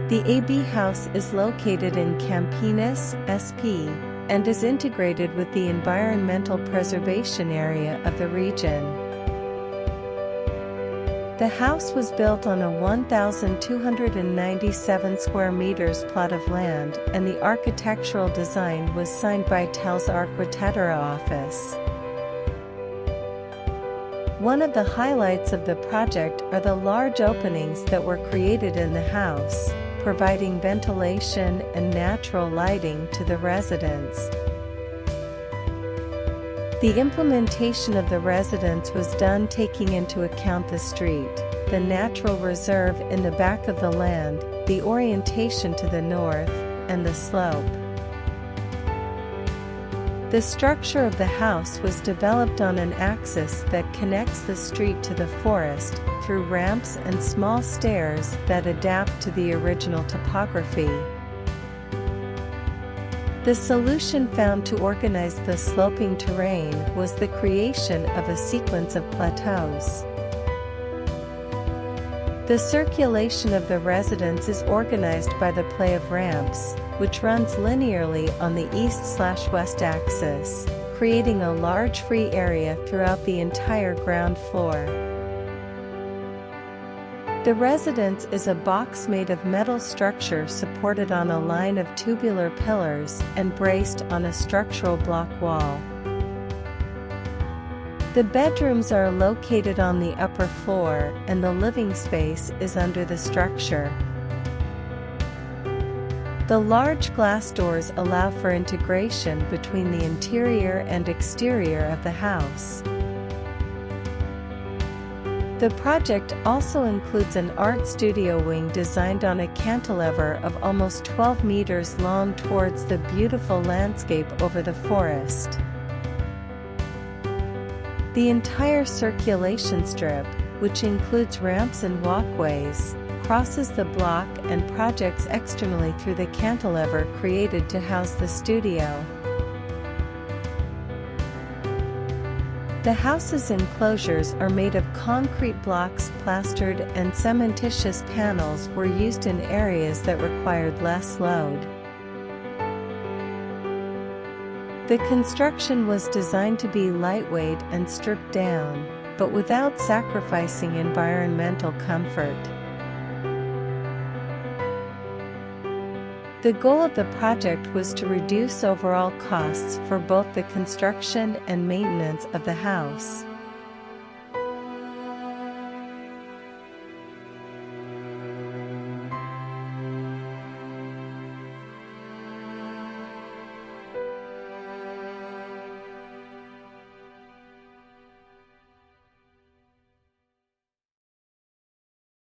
The AB house is located in Campinas, SP, and is integrated with the environmental preservation area of the region. The house was built on a 1,297 square meters plot of land, and the architectural design was signed by Telles Arquitetura office. One of the highlights of the project are the large openings that were created in the house, providing ventilation and natural lighting to the residents. The implementation of the residence was done taking into account the street, the natural reserve in the back of the land, the orientation to the north, and the slope. The structure of the house was developed on an axis that connects the street to the forest, through ramps and small stairs that adapt to the original topography. The solution found to organize the sloping terrain was the creation of a sequence of plateaus. The circulation of the residence is organized by the play of ramps, which runs linearly on the east/west axis, creating a large free area throughout the entire ground floor. The residence is a box made of metal structure supported on a line of tubular pillars and braced on a structural block wall. The bedrooms are located on the upper floor, and the living space is under the structure. The large glass doors allow for integration between the interior and exterior of the house. The project also includes an art studio wing designed on a cantilever of almost 12 meters long towards the beautiful landscape over the forest. The entire circulation strip, which includes ramps and walkways, crosses the block and projects externally through the cantilever created to house the studio. The house's enclosures are made of concrete blocks plastered, and cementitious panels were used in areas that required less load. The construction was designed to be lightweight and stripped down, but without sacrificing environmental comfort. The goal of the project was to reduce overall costs for both the construction and maintenance of the house.